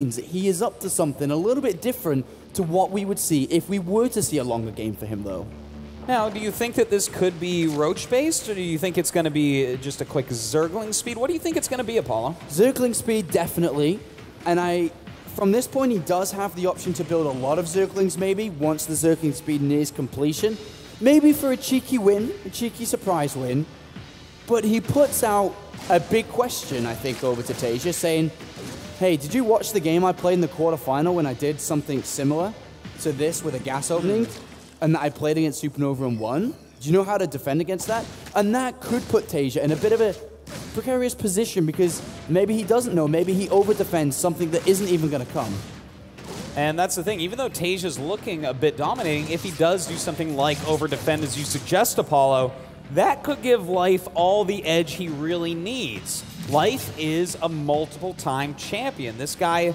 he is up to something a little bit different to what we would see if we were to see a longer game for him, though. Now, do you think that this could be Roach-based, or do you think it's going to be just a quick Zergling speed? What do you think it's going to be, Apollo? Zergling speed, definitely. And from this point, he does have the option to build a lot of Zerglings, maybe, once the Zergling speed nears completion. Maybe for a cheeky win, a cheeky surprise win. But he puts out a big question, I think, over to Taeja, saying, hey, did you watch the game I played in the quarterfinal when I did something similar to this with a gas opening? And that I played against Supernova and won? Do you know how to defend against that? And that could put Taeja in a bit of a precarious position because maybe he doesn't know. Maybe he over-defends something that isn't even going to come. And that's the thing. Even though Taeja's looking a bit dominating, if he does do something like over-defend, as you suggest, Apollo, that could give Life all the edge he really needs. Life is a multiple-time champion. This guy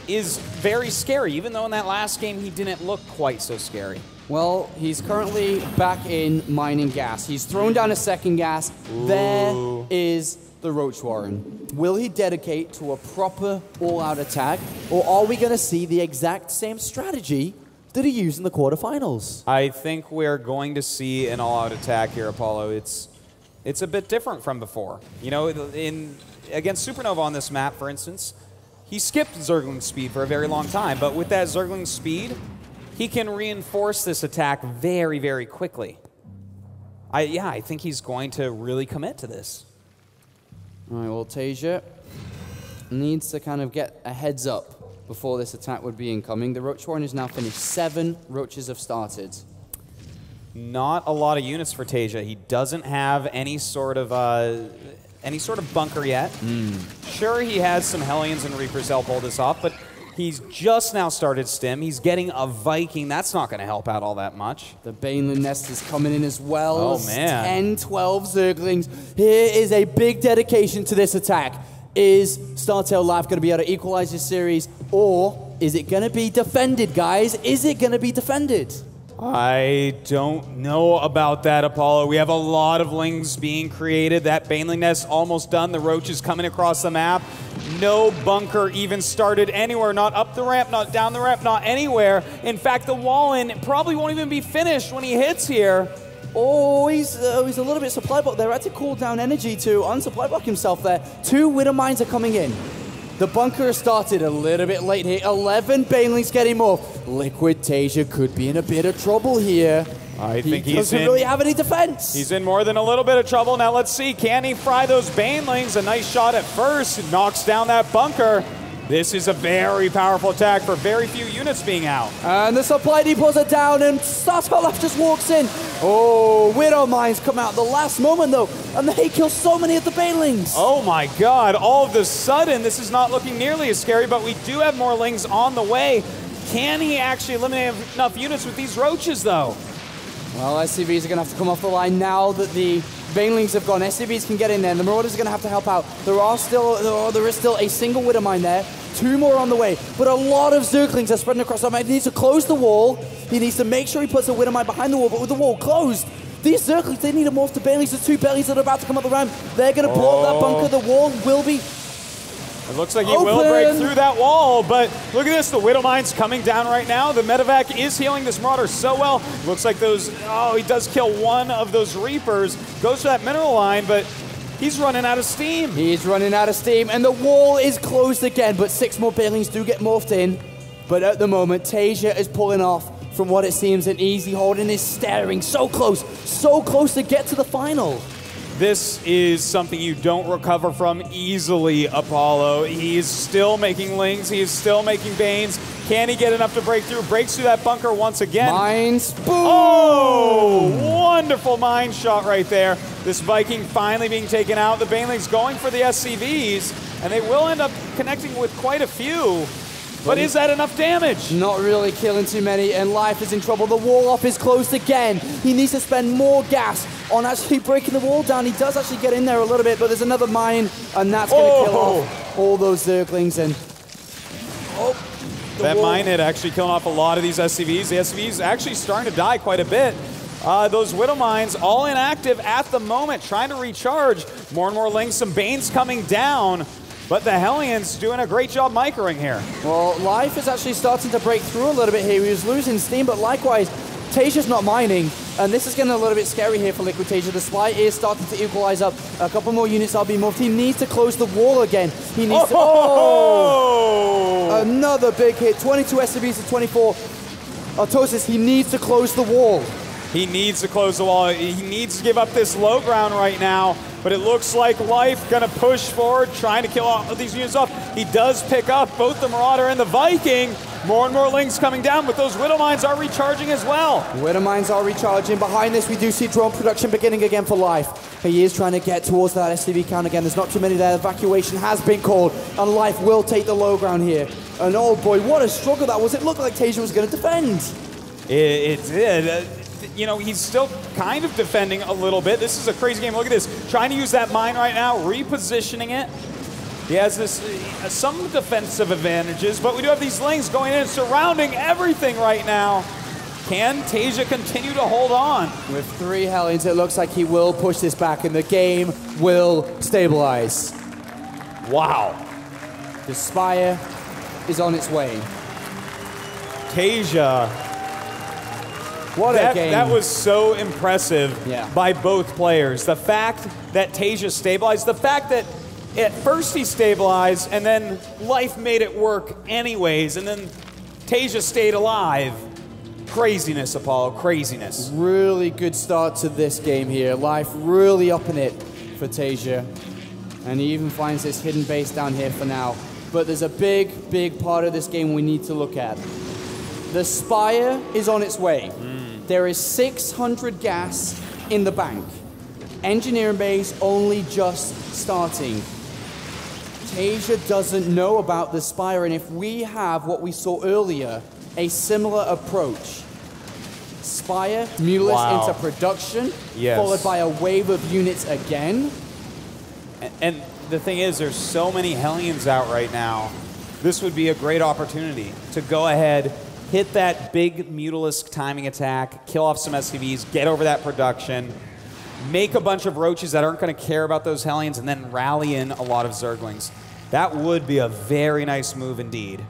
is very scary, even though in that last game he didn't look quite so scary. Well, he's currently back in mining gas. He's thrown down a second gas. Ooh. There is the Roach Warren. Will he dedicate to a proper all-out attack, or are we going to see the exact same strategy that he used in the quarterfinals? I think we're going to see an all-out attack here, Apollo. It's a bit different from before. You know, against Supernova on this map, for instance, he skipped Zergling speed for a very long time, but with that Zergling speed, he can reinforce this attack very, very quickly. I think he's going to really commit to this. All right, well, Taeja needs to kind of get a heads up before this attack would be incoming. The Roach Warren is now finished. 7 Roaches have started. Not a lot of units for Taeja. He doesn't have any sort of bunker yet. Sure, he has some Hellions and Reapers to help hold this off, but he's just now started Stim. He's getting a Viking. That's not going to help out all that much. The Baneland Nest is coming in as well. Oh, man. 10, 12 Zerglings. Here is a big dedication to this attack. Is StarTale Live going to be able to equalize this series, or is it going to be defended, guys? Is it going to be defended? I don't know about that, Apollo. We have a lot of lings being created. That Baneling Nest almost done. The Roach is coming across the map. No bunker even started anywhere. Not up the ramp, not down the ramp, not anywhere. In fact, the wall-in probably won't even be finished when he hits here. Oh, he's a little bit supply block there. Had to cool down energy to unsupply block himself there. 2 Widow Mines are coming in. The bunker has started a little bit late here. 11 Banelings getting more. Liquid Taeja could be in a bit of trouble here. I think he doesn't really have any defense. He's in more than a little bit of trouble. Now let's see, can he fry those Banelings? A nice shot at first. It knocks down that bunker. This is a very powerful attack for very few units being out. And the supply depots are down, and StarTale just walks in. Oh, Widow Mines come out at the last moment, though, and they kill so many of the Banelings. Oh, my God. All of a sudden, this is not looking nearly as scary, but we do have more lings on the way. Can he actually eliminate enough units with these Roaches, though? Well, SCVs are going to have to come off the line now that the Banelings have gone. SCVs can get in there, and the Marauders are going to have to help out. There is still a single Widow Mine there. 2 more on the way, but a lot of Zerglings are spreading across the map. He needs to close the wall. He needs to make sure he puts a Widow Mine behind the wall, but with the wall closed, these Zerglings, they need to morph to Banelings. There's 2 bellies that are about to come up the ramp. They're going to blow up that bunker. The wall will be It looks like he will break through that wall, but look at this. The Widow Mine's coming down right now. The Medevac is healing this Marauder so well. Looks like those, he does kill one of those Reapers. Goes for that mineral line, but he's running out of steam. He's running out of steam, and the wall is closed again, but 6 more Banelings do get morphed in. But at the moment, Taeja is pulling off from what it seems an easy hold and is staring so close to get to the final. This is something you don't recover from easily, Apollo. He is still making lings. He is still making banes. Can he get enough to break through? Breaks through that bunker once again. Mines. Boom! Oh, wonderful mine shot right there. This Viking finally being taken out. The Banelings going for the SCVs, and they will end up connecting with quite a few. But is that enough damage? Not really killing too many, and Life is in trouble. The wall off is closed again. He needs to spend more gas on actually breaking the wall down. He does actually get in there a little bit, but there's another mine, and that's going to kill off all those Zerglings. And that mine hit actually killing off a lot of these SCVs. The SCVs actually starting to die quite a bit. Those Widow Mines all inactive at the moment, trying to recharge. More and more lings, some Banes coming down. But the Hellions doing a great job microing here. Well, Life is actually starting to break through a little bit here. He was losing steam, but likewise, Taeja's not mining, and this is getting a little bit scary here for Liquid Taeja. The Spy is starting to equalize up. A couple more units are being moved. He needs to close the wall again. He needs to... Oh! Another big hit. 22 SCVs to 24. Artosis, he needs to close the wall. He needs to close the wall. He needs to give up this low ground right now. But it looks like Life gonna push forward, trying to kill all of these units off. He does pick up both the Marauder and the Viking. More and more Lings coming down, but those Widow Mines are recharging as well. Widow Mines are recharging. Behind this, we do see drone production beginning again for Life. He is trying to get towards that SCV count again. There's not too many there. Evacuation has been called, and Life will take the low ground here. And oh boy, what a struggle that was. It looked like Taeja was going to defend. It did. You know, he's still kind of defending a little bit. This is a crazy game. Look at this. Trying to use that mine right now, repositioning it. He has this some defensive advantages, but we do have these Lings going in and surrounding everything right now. Can Taeja continue to hold on? With 3 Hellions, it looks like he will push this back, and the game will stabilize. Wow. The Spire is on its way. Taeja. What a game. That was so impressive by both players. The fact that Taeja stabilized, the fact that at first he stabilized and then Life made it work anyways, and then Taeja stayed alive. Craziness, Apollo, craziness. Really good start to this game here. Life really upping it for Taeja. And he even finds this hidden base down here for now. But there's a big, big part of this game we need to look at. The Spire is on its way. There is 600 gas in the bank. Engineering base only just starting. Taeja doesn't know about the Spire, and if we have what we saw earlier, a similar approach. Spire, Mulus into production, followed by a wave of units again. And the thing is, there's so many Hellions out right now. This would be a great opportunity to go ahead, hit that big Mutalisk timing attack, kill off some SCVs, get over that production, make a bunch of Roaches that aren't going to care about those Hellions, and then rally in a lot of Zerglings. That would be a very nice move indeed.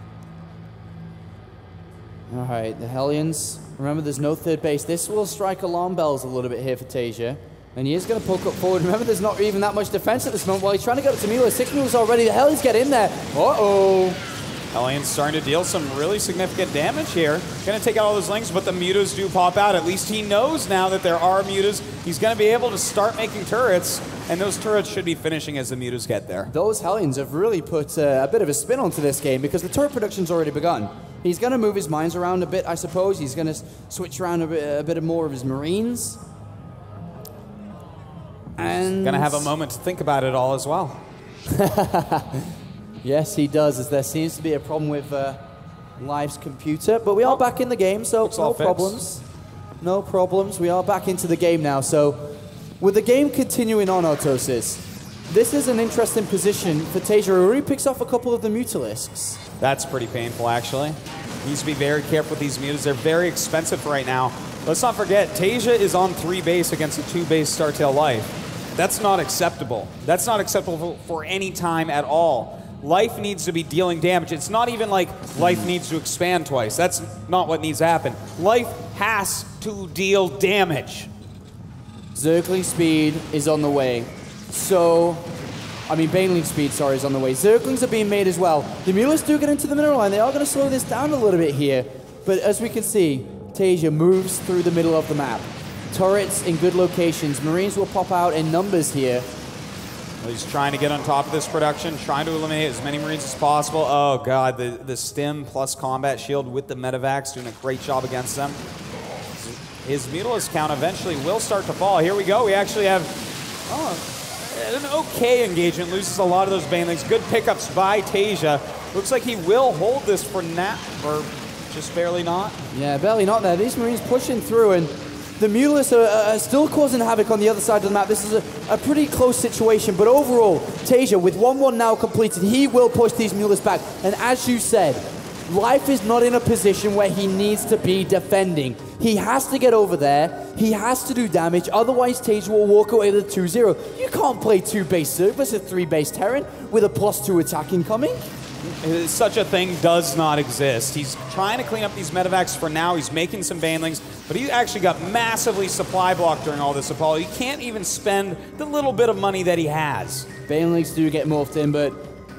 All right, the Hellions. Remember, there's no third base. This will strike alarm bells a little bit here for Taeja. And he is going to poke up forward. Remember, there's not even that much defense at this moment. While he's trying to get up to Mila. 6 moves already. The Hellions get in there. Uh-oh. Hellions starting to deal some really significant damage here. Going to take out all those Lings, but the Mutas do pop out. At least he knows now that there are Mutas. He's going to be able to start making turrets, and those turrets should be finishing as the Mutas get there. Those Hellions have really put a bit of a spin onto this game because the turret production's already begun. He's going to move his mines around a bit, I suppose. He's going to switch around a bit more of his Marines. And going to have a moment to think about it all as well. Yes, he does, as there seems to be a problem with Life's computer. But we are back in the game, so no problems. No problems. We are back into the game now. So with the game continuing on, Artosis, this is an interesting position for Taeja, who already picks off a couple of the Mutalisks. That's pretty painful, actually. Needs to be very careful with these Mutas. They're very expensive right now. Let's not forget, Taeja is on 3 base against a 2 base Startail Life. That's not acceptable. That's not acceptable for any time at all. Life needs to be dealing damage. It's not even like Life needs to expand twice. That's not what needs to happen. Life has to deal damage. Zergling speed is on the way. So, I mean, Baneling speed, sorry, is on the way. Zerglings are being made as well. The Mulas do get into the middle line. They are going to slow this down a little bit here. But as we can see, Taeja moves through the middle of the map. Turrets in good locations. Marines will pop out in numbers here. Well, he's trying to get on top of this production, trying to eliminate as many Marines as possible. Oh, God, the stim plus combat shield with the Medivacs doing a great job against them. His Mutalisk count eventually will start to fall. Here we go. We actually have an okay engagement. Loses a lot of those Banelings. Good pickups by Taeja. Looks like he will hold this for now, or just barely not. Yeah, barely not there. These Marines pushing through, and the Mutalisk are still causing havoc on the other side of the map. This is a pretty close situation, but overall, Taeja, with 1-1 now completed, he will push these Mutalisk back. And as you said, Life is not in a position where he needs to be defending. He has to get over there. He has to do damage, otherwise Taeja will walk away with a 2-0. You can't play 2 base Zerg versus 3 base Terran with a +2 attack incoming. Such a thing does not exist. He's trying to clean up these medevacs for now. He's making some banelings, but he actually got massively supply blocked during all this, Apollo. He can't even spend the little bit of money that he has. Banelings do get morphed in, but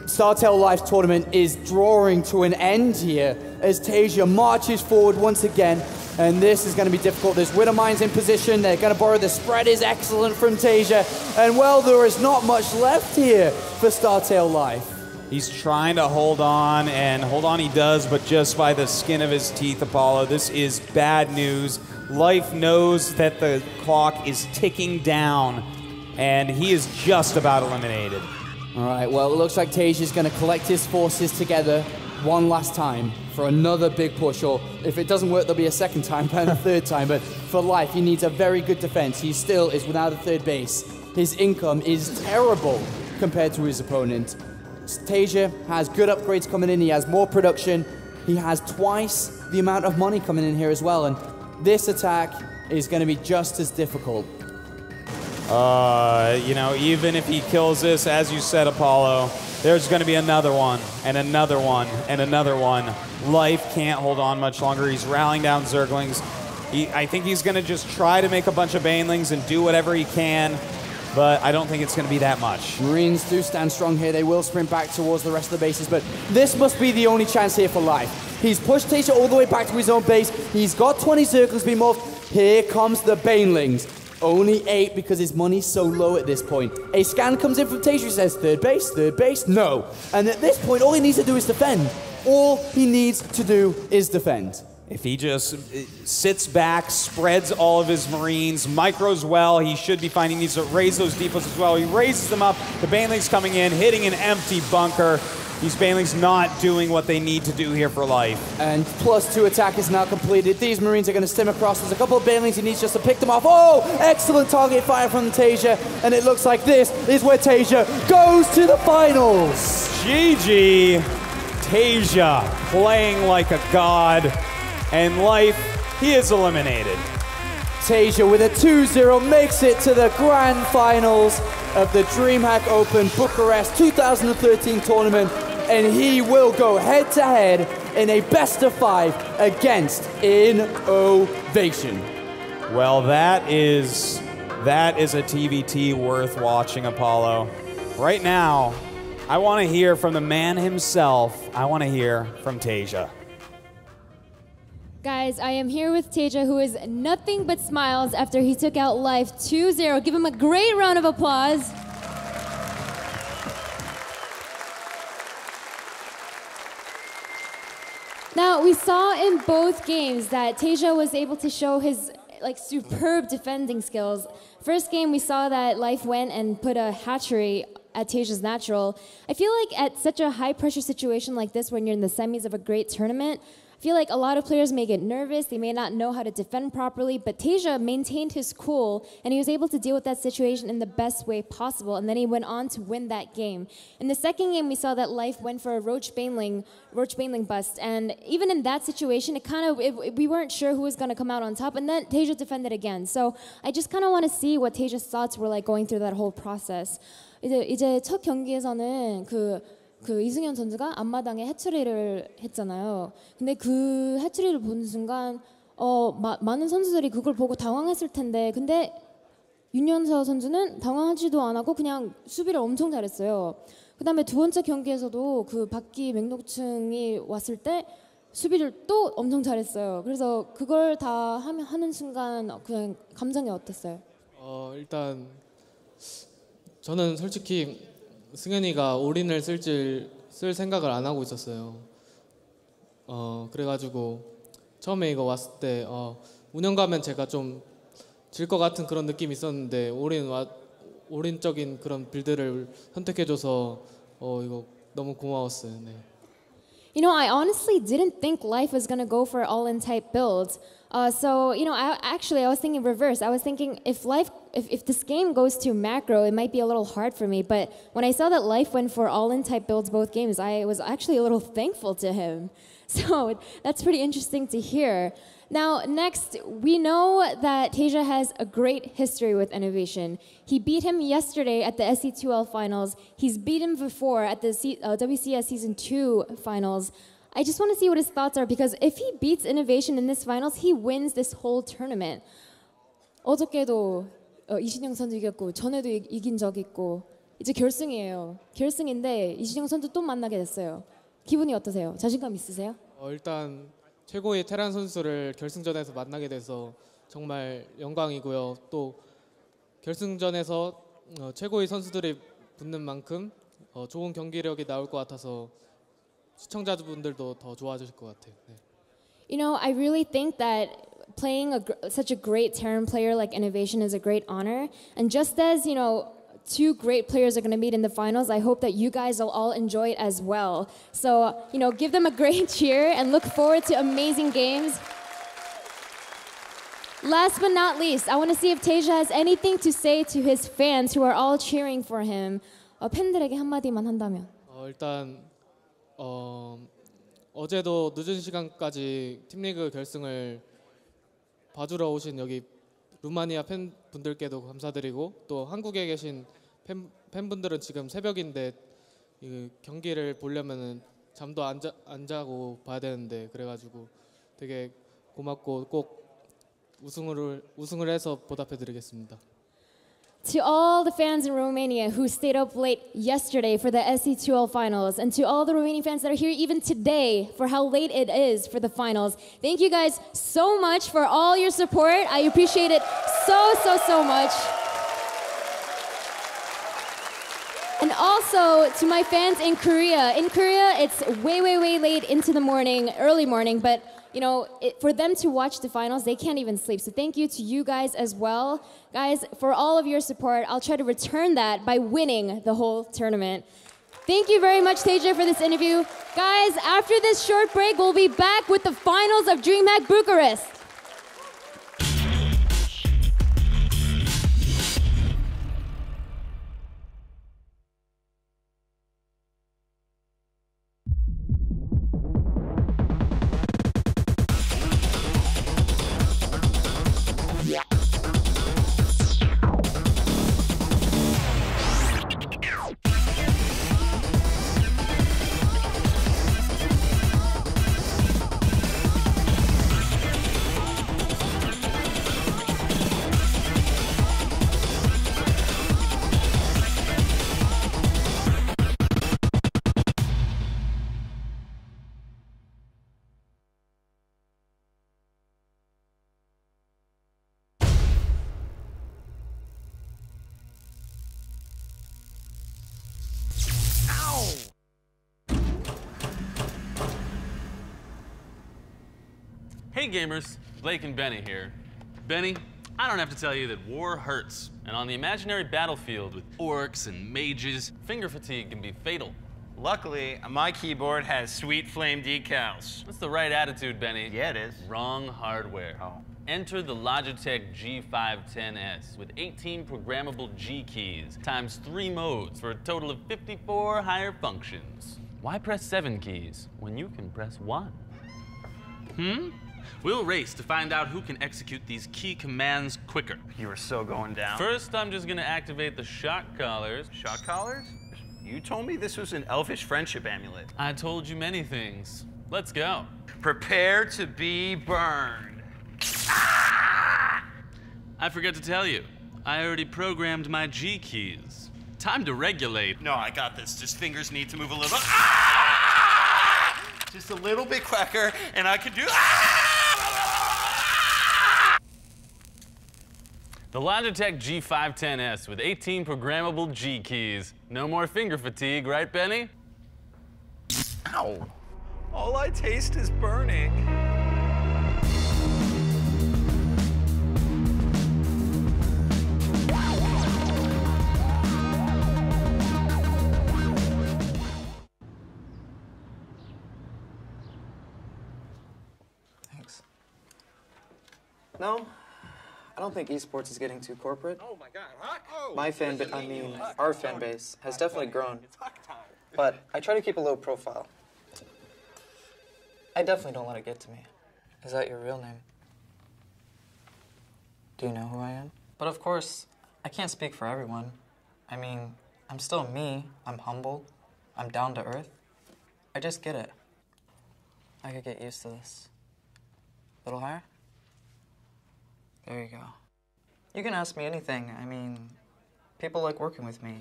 StarTale Live tournament is drawing to an end here as Taeja marches forward once again, and this is going to be difficult. There's Widow Mines in position. They're going to borrow. The spread is excellent from Taeja, and well, there is not much left here for StarTale Live. He's trying to hold on, and hold on he does, but just by the skin of his teeth, Apollo. This is bad news. Life knows that the clock is ticking down, and he is just about eliminated. All right, well, it looks like Taeja's going to collect his forces together one last time for another big push, or if it doesn't work, there'll be a second time and a third time, but for Life, he needs a very good defense. He still is without a third base. His income is terrible compared to his opponent. Taeja has good upgrades coming in. He has more production. He has twice the amount of money coming in here as well. And this attack is going to be just as difficult. You know, even if he kills this, as you said, Apollo, there's going to be another one, and another one, and another one. Life can't hold on much longer. He's rallying down Zerglings. I think he's going to just try to make a bunch of Banelings and do whatever he can. But I don't think it's going to be that much. Marines do stand strong here. They will sprint back towards the rest of the bases, but this must be the only chance here for Life. He's pushed Taeja all the way back to his own base. He's got 20 Zerglings being morphed. Here comes the Banelings. Only 8 because his money's so low at this point. A scan comes in from Taeja who says, third base, no. And at this point, all he needs to do is defend. All he needs to do is defend. If he just sits back, spreads all of his Marines, micros well, he should be fine. He needs to raise those depots as well. He raises them up. The Banelings coming in, hitting an empty bunker. These Banelings not doing what they need to do here for Life. And +2 attack is now completed. These Marines are going to stem across. There's a couple of Banelings he needs just to pick them off. Oh, excellent target fire from Taeja. And it looks like this is where Taeja goes to the finals. GG. Taeja playing like a god. And Life, he is eliminated. Taeja with a 2-0 makes it to the grand finals of the DreamHack Open Bucharest 2013 tournament, and he will go head-to-head in a best-of-5 against Innovation. Well, that is a TVT worth watching, Apollo. Right now, I want to hear from the man himself. I want to hear from Taeja. Guys, I am here with Taeja, who is nothing but smiles after he took out Life 2-0. Give him a great round of applause. Now, we saw in both games that Taeja was able to show his superb defending skills. First game, we saw that Life went and put a hatchery at Taeja's natural. I feel like at such a high-pressure situation like this, when you're in the semis of a great tournament, I feel like a lot of players may get nervous, they may not know how to defend properly, but Taeja maintained his cool, and he was able to deal with that situation in the best way possible, and then he went on to win that game. In the second game, we saw that Life went for a Roach Baneling bust, and even in that situation, we weren't sure who was going to come out on top, and then Taeja defended again. So I just kind of want to see what Taeja's thoughts were like going through that whole process. 이제 첫 경기에서는 그 이승현 선수가 앞마당에 해처리를 했잖아요. 근데 그 해처리를 보는 순간 많은 선수들이 그걸 보고 당황했을 텐데, 근데 윤현서 선수는 당황하지도 안 하고 그냥 수비를 엄청 잘했어요. 그다음에 두 번째 경기에서도 그 바퀴 맹독충이 왔을 때 수비를 또 엄청 잘했어요. 그래서 그걸 다 하는 순간 그냥 감정이 어땠어요? 일단 저는 솔직히 승현이가 올인을 쓸 생각을 안 하고 있었어요. 그래가지고 처음에 이거 왔을 때 운영 가면 제가 좀 질 것 같은 그런 느낌이 있었는데 올인적인 그런 빌드를 선택해줘서 이거 너무 고마웠어요. 네. You know, I honestly didn't think Life was going to go for all-in type builds. So I was thinking reverse. I was thinking if this game goes to macro, it might be a little hard for me. But when I saw that Life went for all-in type builds both games, I was actually a little thankful to him. So that's pretty interesting to hear. Now, next, we know that Taeja has a great history with innovation. He beat him yesterday at the SC2L finals. He's beat him before at the WCS Season 2 finals. I just want to see what his thoughts are, because if he beats innovation in this finals, he wins this whole tournament. 어저께도 이신영 선수 이겼고 전에도 이긴 적 있고 이제 결승이에요. 결승인데 이신영 선수 또 만나게 됐어요. 기분이 어떠세요? 자신감 있으세요? 일단 최고의 테란 선수를 결승전에서 만나게 돼서 정말 영광이고요. 또 결승전에서 최고의 선수들이 붙는 만큼 좋은 경기력이 나올 것 같아서 시청자분들도 더 좋아하실 것 같아요. 네. You know, I really think that playing such a great Terran player like Innovation is a great honor. And just as, two great players are going to meet in the finals, I hope that you guys will all enjoy it as well. So, give them a great cheer and look forward to amazing games. Last but not least, I want to see if Taeja has anything to say to his fans who are all cheering for him. 팬들에게 한마디만 한다면. 일단 어제도 늦은 시간까지 팀리그 결승을 봐주러 오신 여기 루마니아 팬분들께도 감사드리고 또 한국에 계신 팬분들은 지금 새벽인데 이 경기를 보려면은 잠도 안 자고 봐야 되는데 그래가지고 되게 고맙고 꼭 우승을 해서 보답해드리겠습니다. To all the fans in Romania who stayed up late yesterday for the SC2L finals, and to all the Romanian fans that are here even today for how late it is for the finals, thank you guys so much for all your support. I appreciate it so much. And also to my fans in Korea. In Korea, it's way late into the morning, early morning, but for them to watch the finals, they can't even sleep. So thank you to you guys as well. Guys, for all of your support, I'll try to return that by winning the whole tournament. Thank you very much, Taeja, for this interview. Guys, after this short break, we'll be back with the finals of DreamHack Bucharest. Hey gamers, Blake and Benny here. Benny, I don't have to tell you that war hurts, and on the imaginary battlefield with orcs and mages, finger fatigue can be fatal. Luckily, my keyboard has sweet flame decals. That's the right attitude, Benny. Yeah, it is. Wrong hardware. Oh. Enter the Logitech G510S with 18 programmable G keys times 3 modes for a total of 54 higher functions. Why press 7 keys when you can press 1? We'll race to find out who can execute these key commands quicker. You were so going down. First, I'm just gonna activate the shock collars. Shock collars? You told me this was an elfish friendship amulet. I told you many things. Let's go. Prepare to be burned. I forgot to tell you, I already programmed my G keys. Time to regulate. No, I got this. Just fingers need to move a little. Just a little bit quicker, and I could do. The Logitech G510S with 18 programmable G keys. No more finger fatigue, right, Benny? Ow. All I taste is burning. No, I don't think esports is getting too corporate. Oh my God, Huck! Oh, Our fan base has definitely grown. But I try to keep a low profile. I definitely don't let it get to me. Is that your real name? Do you know who I am? But of course, I can't speak for everyone. I mean, I'm still me. I'm humble. I'm down to earth. I just get it. I could get used to this. A little higher? There you go. You can ask me anything. I mean, people like working with me.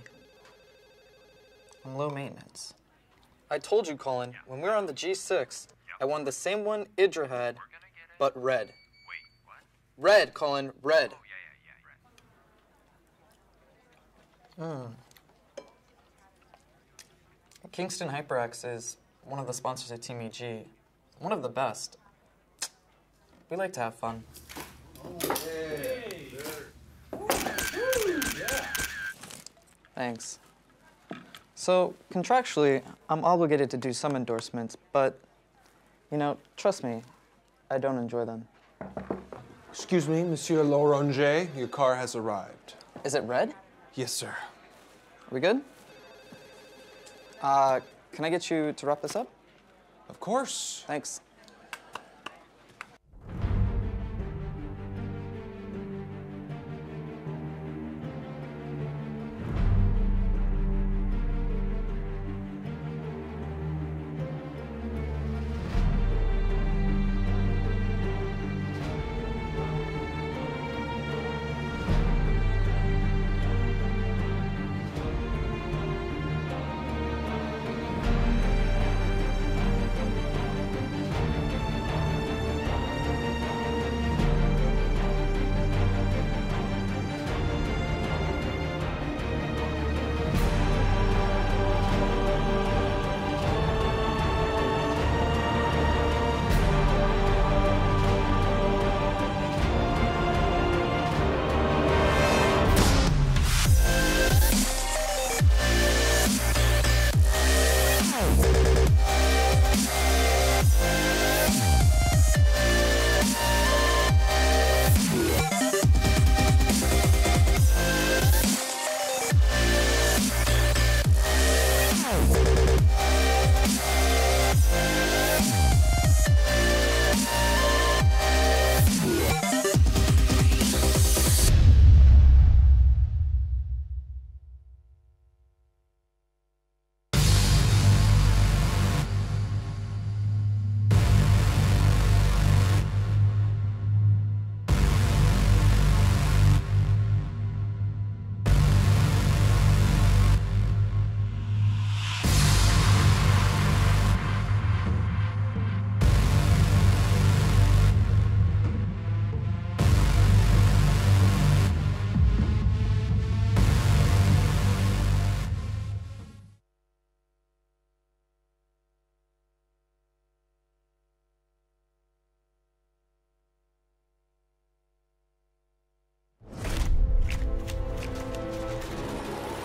I'm low maintenance. I told you, Colin, when we were on the G6, I won the same one Idra had, but red. Wait, what? Red, Colin, red. Kingston HyperX is one of the sponsors of Team EG. One of the best. We like to have fun. Thanks. So, contractually, I'm obligated to do some endorsements, but, you know, trust me, I don't enjoy them. Excuse me, Monsieur Loranger, your car has arrived. Is it red? Yes, sir. Are we good? Can I get you to wrap this up? Of course. Thanks.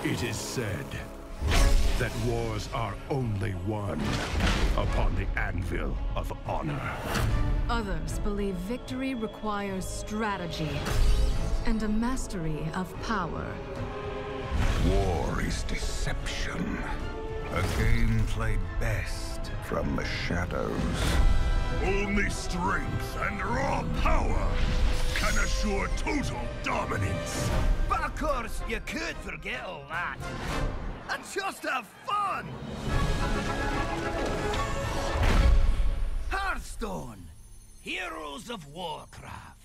It is said that wars are only won upon the anvil of honor. Others believe victory requires strategy and a mastery of power. War is deception. A game played best from the shadows. Only strength and raw power can assure total dominance. But of course, you could forget all that and just have fun! Hearthstone, Heroes of Warcraft.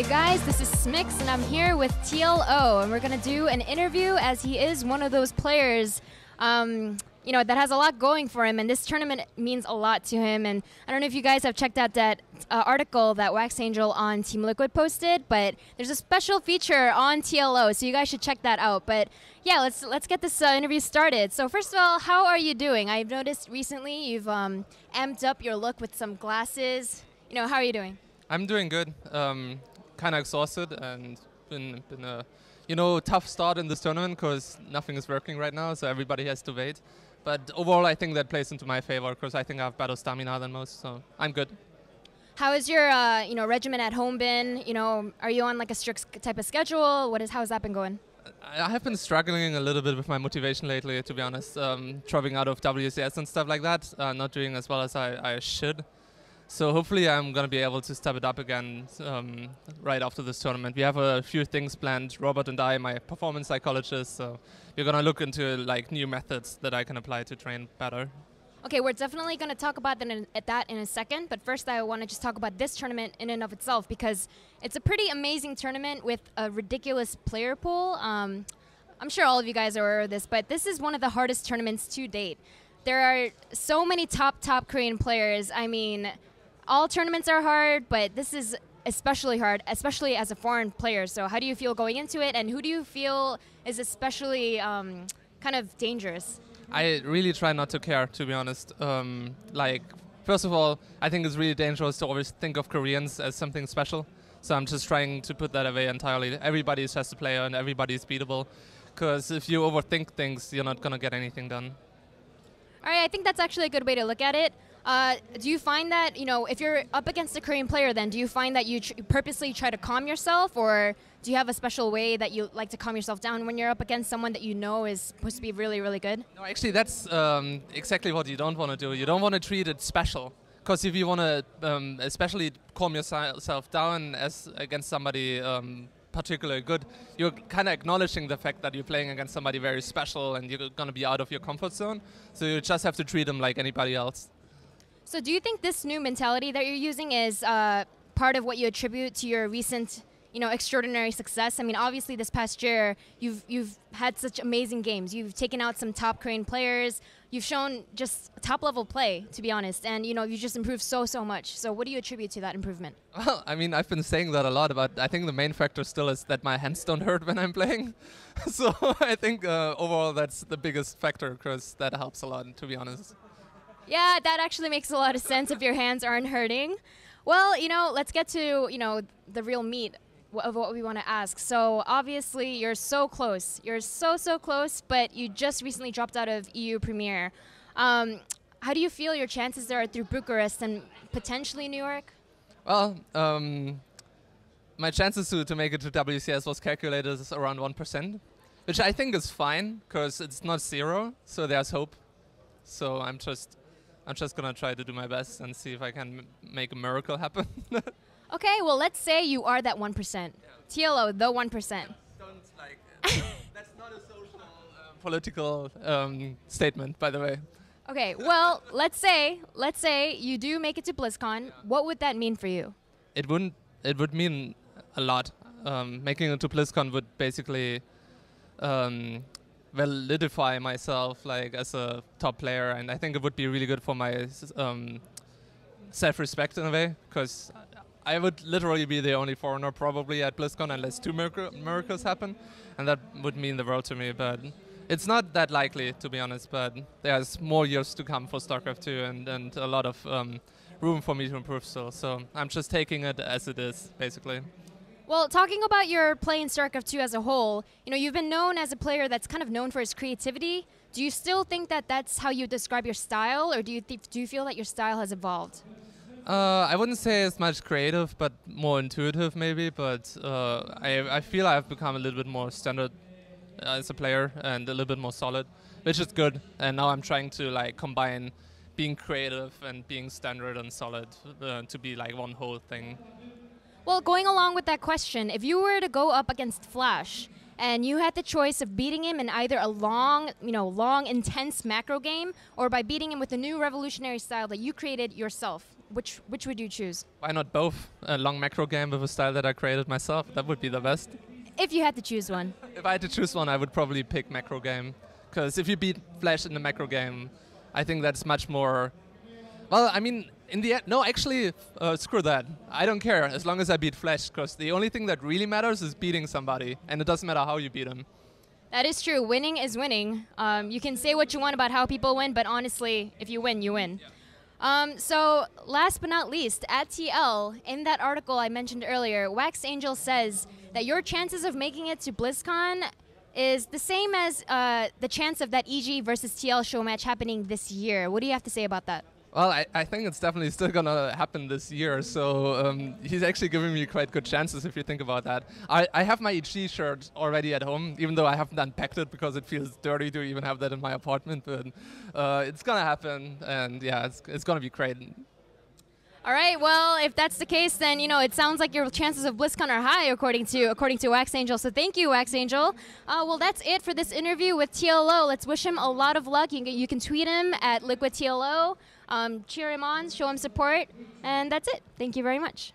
Hey guys, this is Smix and I'm here with TLO and we're going to do an interview as he is one of those players that has a lot going for him, and this tournament means a lot to him. And I don't know if you guys have checked out that article that Wax Angel on Team Liquid posted, but there's a special feature on TLO, so you guys should check that out. But yeah, let's get this interview started. So first of all, how are you doing? I've noticed recently you've amped up your look with some glasses. How are you doing? I'm doing good. Kind of exhausted and been a tough start in this tournament because nothing is working right now, so everybody has to wait. But overall, I think that plays into my favor because I think I have better stamina than most, so I'm good. How has your regimen at home been? Are you on like a strict type of schedule? How's that been going? I have been struggling a little bit with my motivation lately, to be honest. Dropping out of WCS and stuff like that, not doing as well as I should. So hopefully I'm going to be able to step it up again right after this tournament. We have a few things planned, Robert and I, my performance psychologist, so we're going to look into like new methods that I can apply to train better. Okay, we're definitely going to talk about that in a second, but first I want to just talk about this tournament in and of itself because it's a pretty amazing tournament with a ridiculous player pool. I'm sure all of you guys are aware of this, but this is one of the hardest tournaments to date. There are so many top Korean players. I mean, all tournaments are hard, but this is especially hard, especially as a foreign player. So how do you feel going into it, and who do you feel is especially kind of dangerous? I really try not to care, to be honest. First of all, I think it's really dangerous to always think of Koreans as something special. So I'm just trying to put that away entirely. Everybody is just a player and everybody is beatable. Because if you overthink things, you're not going to get anything done. All right, I think that's actually a good way to look at it. Do you find that, if you're up against a Korean player, then do you find that you purposely try to calm yourself, or do you have a special way that you like to calm yourself down when you're up against someone that you know is supposed to be really, really good? No, actually, that's exactly what you don't want to do. You don't want to treat it special. Because if you want to especially calm yourself down against somebody particularly good, you're kind of acknowledging the fact that you're playing against somebody very special and you're going to be out of your comfort zone. So you just have to treat them like anybody else. So do you think this new mentality that you're using is part of what you attribute to your recent, extraordinary success? I mean, obviously this past year, you've had such amazing games. You've taken out some top Korean players. You've shown just top-level play, to be honest. And, you just improved so much. So what do you attribute to that improvement? Well, I mean, I've been saying that a lot, but I think the main factor still is that my hands don't hurt when I'm playing. So I think overall that's the biggest factor, because that helps a lot, to be honest. Yeah, that actually makes a lot of sense if your hands aren't hurting. Well, let's get to, the real meat of what we want to ask. So obviously you're so close. You're so close, but you just recently dropped out of EU Premier. How do you feel your chances there are through Bucharest and potentially New York? Well, my chances to make it to WCS was calculated as around 1%, which I think is fine because it's not zero, so there's hope. So I'm just gonna try to do my best and see if I can make a miracle happen. Okay, well, let's say you are that 1%. Yeah. TLO, the 1%. That's not a social, political statement, by the way. Okay, well, let's say you do make it to BlizzCon. What would that mean for you? It would mean a lot. Making it to BlizzCon would basically validify myself as a top player, and I think it would be really good for my self-respect in a way, because I would literally be the only foreigner probably at BlizzCon unless two miracles happen, and that would mean the world to me. But it's not that likely, to be honest, but there's more years to come for StarCraft 2 and a lot of room for me to improve still. So I'm just taking it as it is, basically. Well, talking about your play in StarCraft 2 as a whole, you've been known as a player that's kind of known for his creativity. Do you still think that that's how you describe your style, or do you feel that your style has evolved? I wouldn't say as much creative, but more intuitive maybe. But I feel I've become a little bit more standard as a player and a little bit more solid, which is good. And now I'm trying to combine being creative and being standard and solid to be one whole thing. Well, going along with that question, if you were to go up against Flash and you had the choice of beating him in either a long, intense macro game, or by beating him with a new revolutionary style that you created yourself, which would you choose? Why not both? A long macro game with a style that I created myself. That would be the best. If you had to choose one. If I had to choose one, I would probably pick macro game. Because if you beat Flash in the macro game, I think that's much more... Well, I mean, in the end... No, actually, screw that. I don't care as long as I beat Flash. Because the only thing that really matters is beating somebody. And it doesn't matter how you beat him. That is true. Winning is winning. You can say what you want about how people win, but honestly, if you win, you win. So last but not least, at TL, in that article I mentioned earlier, Wax Angel says that your chances of making it to BlizzCon is the same as the chance of that EG versus TL show match happening this year. What do you have to say about that? Well, I think it's definitely still going to happen this year, so he's actually giving me quite good chances if you think about that. I have my EG shirt already at home, even though I haven't unpacked it because it feels dirty to even have that in my apartment, but it's going to happen, and yeah, it's going to be great. All right, well, if that's the case, then, you know, it sounds like your chances of BlizzCon are high, according to Wax Angel. So thank you, Wax Angel. Well, that's it for this interview with TLO. Let's wish him a lot of luck. You can tweet him at LiquidTLO. Cheer him on, show him support, and that's it. Thank you very much.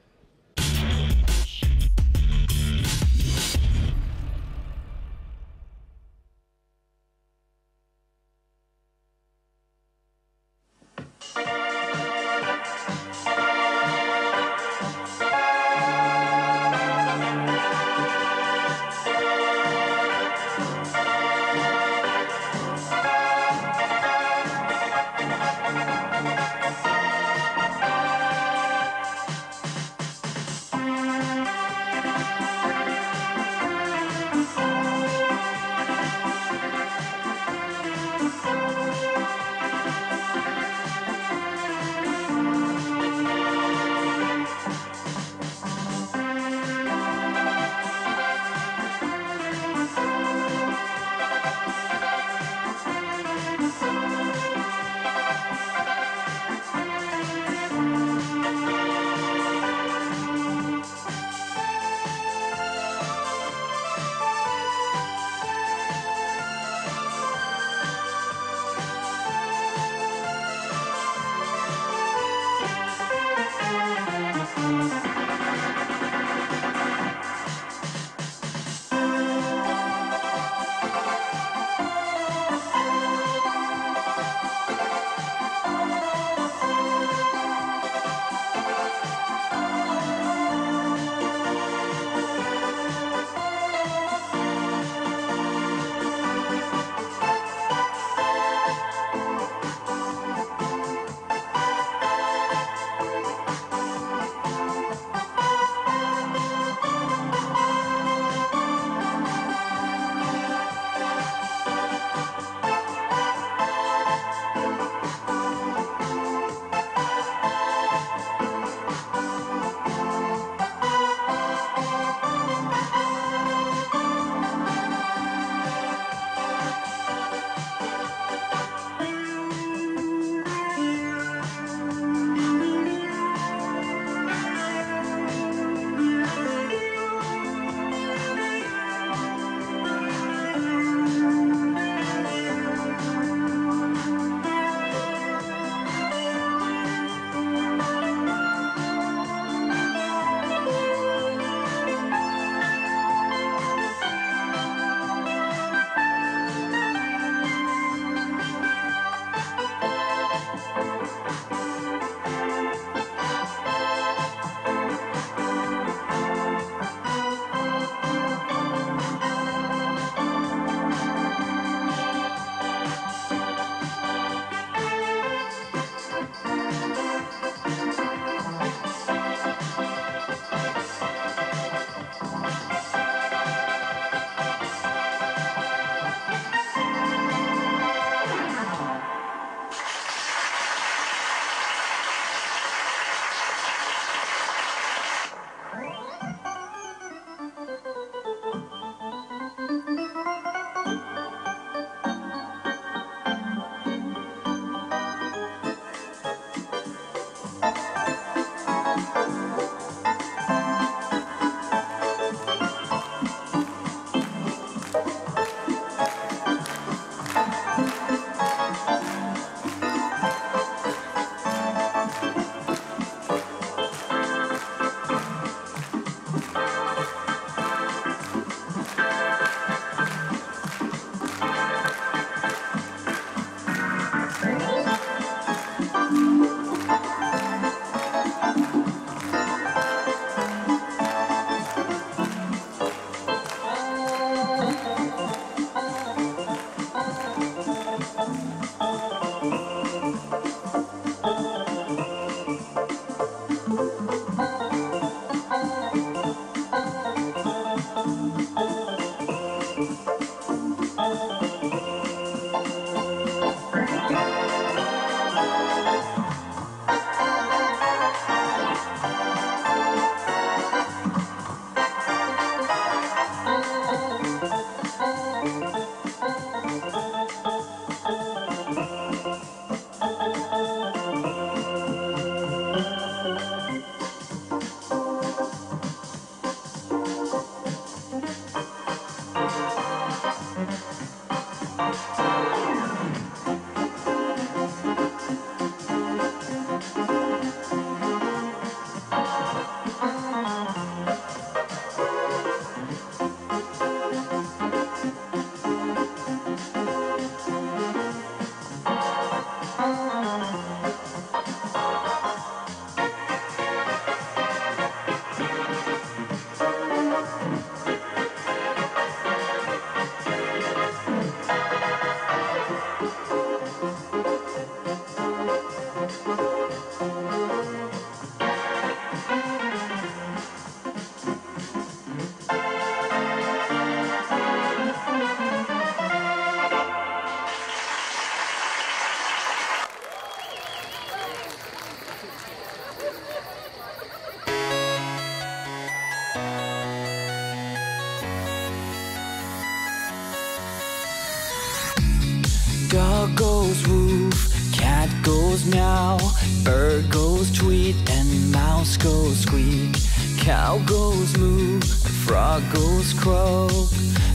goes meow, bird goes tweet, and mouse goes squeak. Cow goes moo, frog goes croak,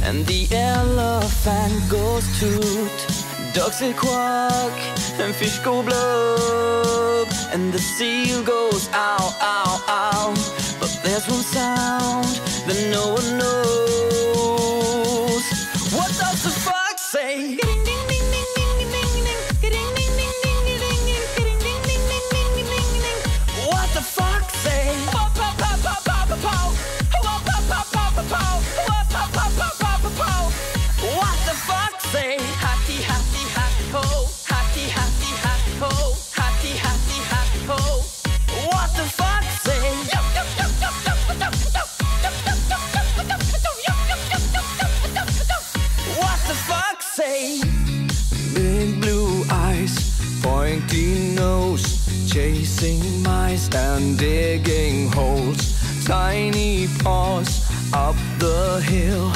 and the elephant goes toot. Ducks say quack, and fish go blub, and the seal goes ow, ow, ow. But there's one sound that no one knows. What does the fox say? What the fox say? What the fox say? Hatty, hatty, hatty ho, hatty, hatty, hatty ho, hatty, hatty, hatty ho. What the fox say? What the fox say? Big blue eyes, pointy nose, chasing mice and digging holes. Tiny paws up the hill.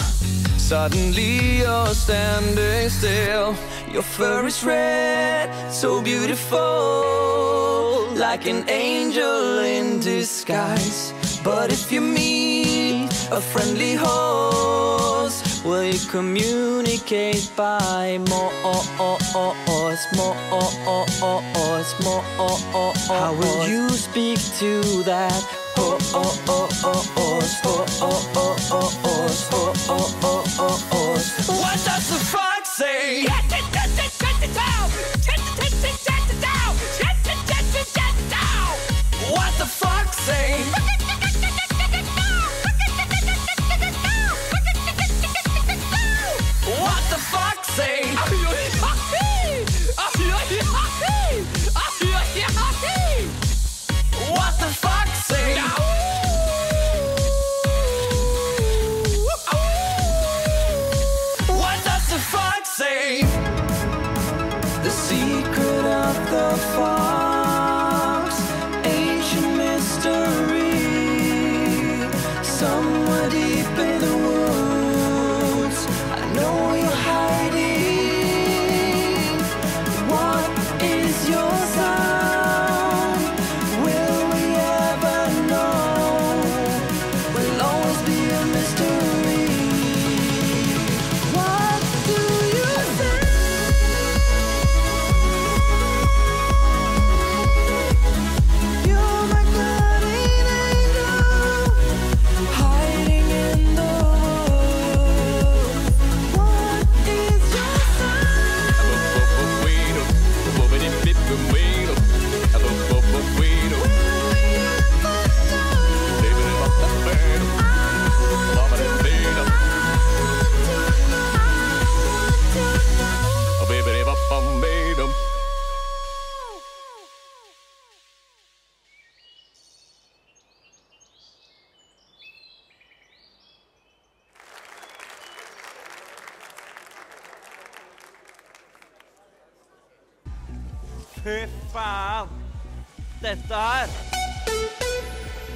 Suddenly you're standing still. Your fur is red, so beautiful, like an angel in disguise. But if you meet a friendly horse, will you communicate by more? How will you speak to that horse? What does the fox say? What the fox say? What the fox say? What the fox say? What does the fox say? The secret of the fox, ancient mystery, somewhere deep in the woods. I know you're hiding. What is your sound? Will we ever know? Will always be a mystery. What do you say? You're my guardian angel, hiding in the woods. What is your Fy faen! Dette her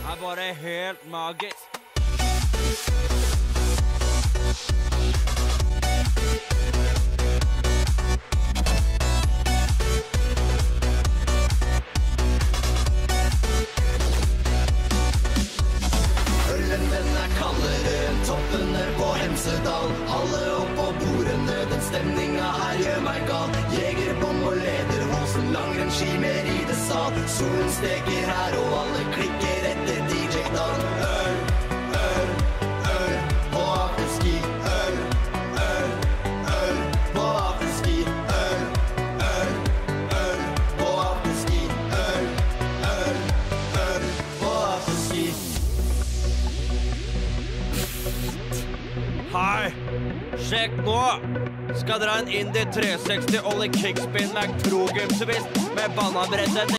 er bare helt magisk. Øllen den er kaldere enn toppene på Hemsedal. Alle opp på bordene, den stemninga her gjør meg gal. Jegerbom og lederhosen, langrennsski med ridesal. Solen steker her og alle klikker etter DJ-dagen. Øl, øl, øl på afterski. Øl, øl, øl på afterski. Øl, øl, øl på afterski. Øl, øl, øl på afterski. Hei, sjekk nå! Skal dra en Indy 360 Ollie Kickspin Mac Pro Gym Twist med bananbrettet